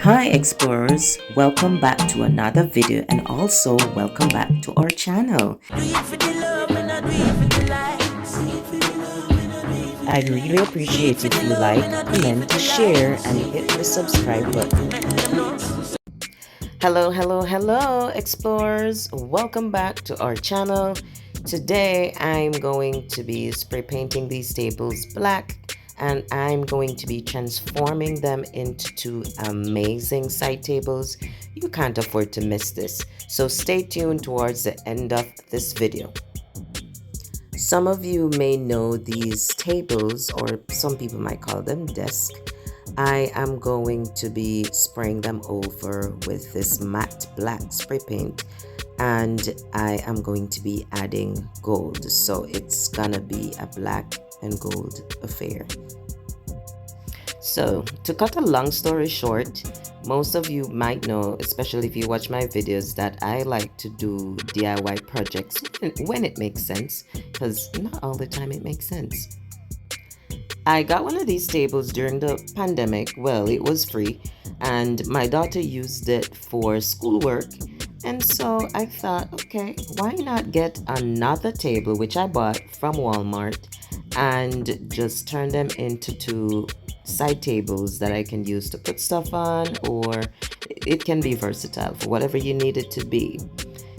Hi explorers, welcome back to another video and also welcome back to our channel. I'd really appreciate if you like, comment, share and hit the subscribe button. Hello explorers, welcome back to our channel. Today I'm going to be spray painting these tables black and I'm going to be transforming them into two amazing side tables. You can't afford to miss this, so stay tuned towards the end of this video. Some of you may know these tables, or some people might call them desks. I am going to be spraying them over with this matte black spray paint, and I am going to be adding gold, so it's gonna be a black and gold affair. So to cut a long story short, most of you might know, especially if you watch my videos, that I like to do DIY projects when it makes sense, because not all the time it makes sense. I got one of these tables during the pandemic. Well, it was free and my daughter used it for schoolwork. And so I thought, okay, why not get another table, which I bought from Walmart, and just turn them into two side tables that I can use to put stuff on, or it can be versatile for whatever you need it to be.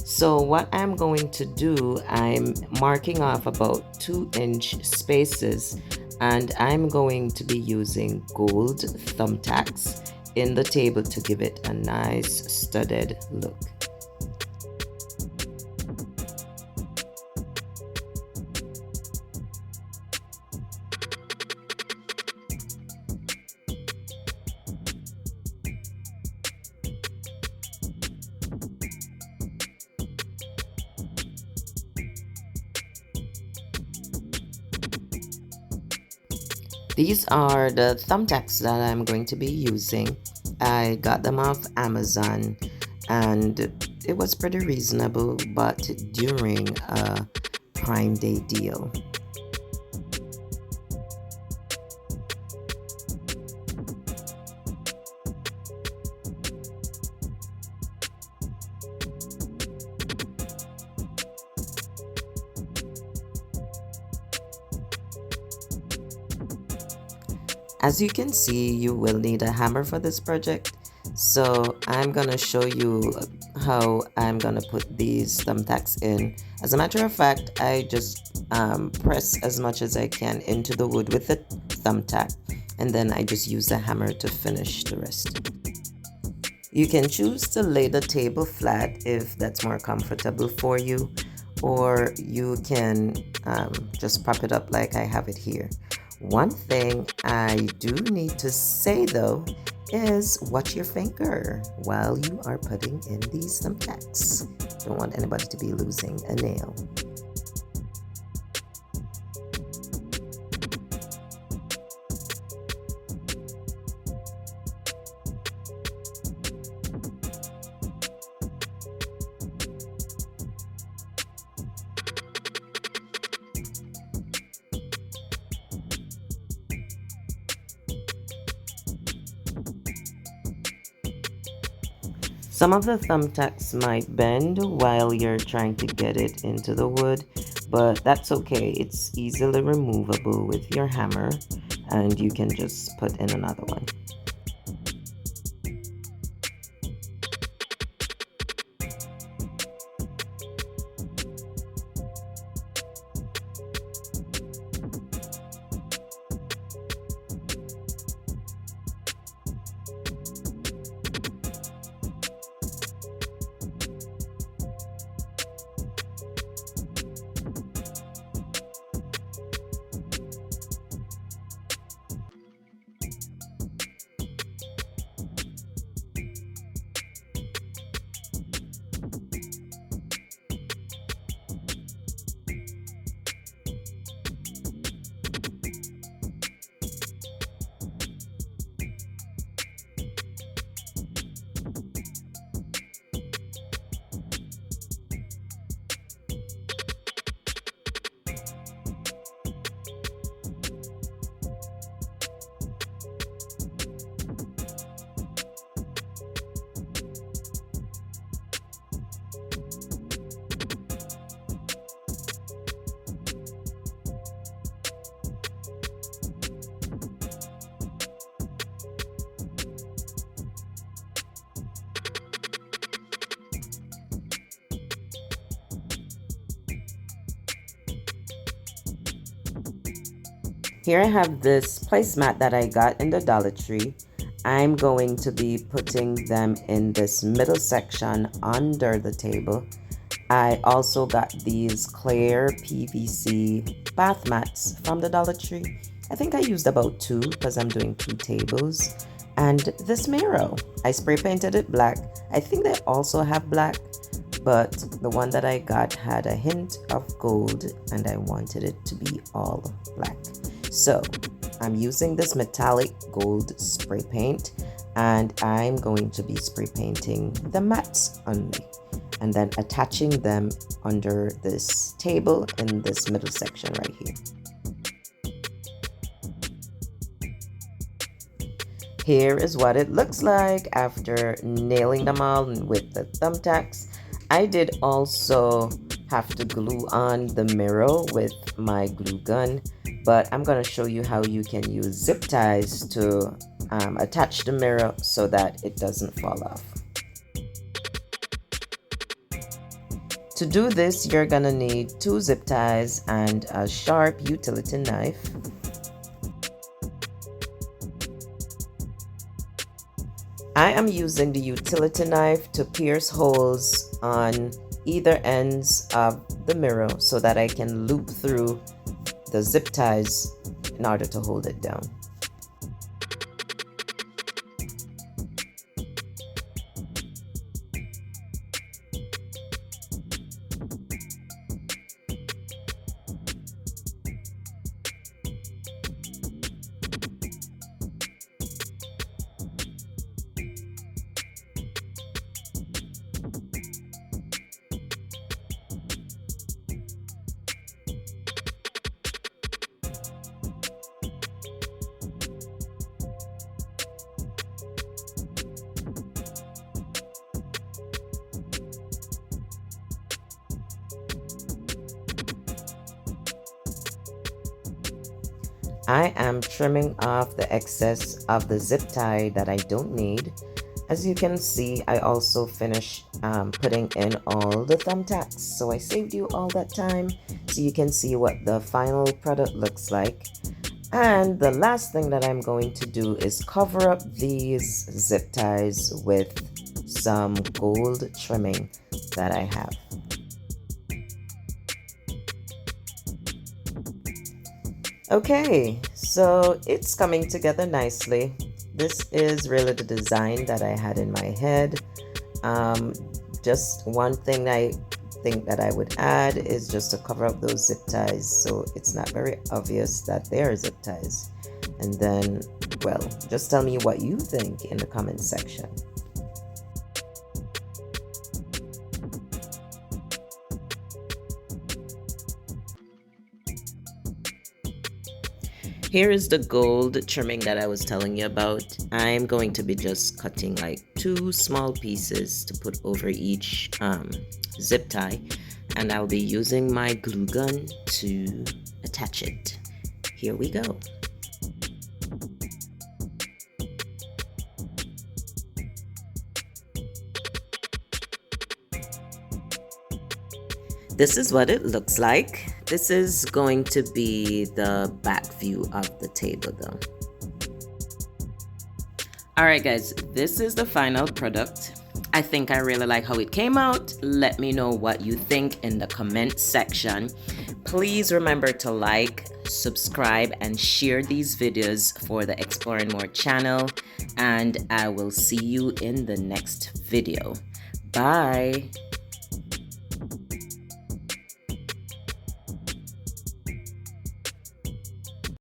So what I'm going to do, I'm marking off about 2-inch spaces and I'm going to be using gold thumbtacks in the table to give it a nice studded look. These are the thumbtacks that I'm going to be using. I got them off Amazon and it was pretty reasonable, but during a Prime Day deal. As you can see, you will need a hammer for this project. So I'm gonna show you how I'm gonna put these thumbtacks in. As a matter of fact, I just press as much as I can into the wood with the thumbtack, and then I just use a hammer to finish the rest. You can choose to lay the table flat if that's more comfortable for you, or you can just prop it up like I have it here. One thing I do need to say though is watch your finger while you are putting in these thumbtacks. Don't want anybody to be losing a nail. Some of the thumbtacks might bend while you're trying to get it into the wood, but that's okay. It's easily removable with your hammer and you can just put in another one. Here I have this placemat that I got in the Dollar Tree. I'm going to be putting them in this middle section under the table. I also got these clear PVC bath mats from the Dollar Tree. I think I used about two because I'm doing 2 tables. And this mirror, I spray painted it black. I think they also have black, but the one that I got had a hint of gold and I wanted it to be all black. So I'm using this metallic gold spray paint and I'm going to be spray painting the mats only and then attaching them under this table in this middle section right here. Here is what it looks like after nailing them all with the thumbtacks. I did also have to glue on the mirror with my glue gun, but I'm going to show you how you can use zip ties to attach the mirror so that it doesn't fall off. To do this, you're going to need 2 zip ties and a sharp utility knife. I am using the utility knife to pierce holes on either ends of the mirror so that I can loop through the zip ties in order to hold it down. I am trimming off the excess of the zip tie that I don't need. As you can see, I also finished putting in all the thumbtacks. So I saved you all that time so you can see what the final product looks like. And the last thing that I'm going to do is cover up these zip ties with some gold trimming that I have. Okay, so it's coming together nicely. This is really the design that I had in my head. Just one thing I think that I would add is just to cover up those zip ties so it's not very obvious that they are zip ties. And then, well, just tell me what you think in the comment section. Here is the gold trimming that I was telling you about. I'm going to be just cutting like 2 small pieces to put over each zip tie, and I'll be using my glue gun to attach it. Here we go. This is what it looks like. This is going to be the back view of the table though. Alright guys, this is the final product. I think I really like how it came out. Let me know what you think in the comment section. Please remember to like, subscribe, and share these videos for the Exploring More channel. And I will see you in the next video. Bye!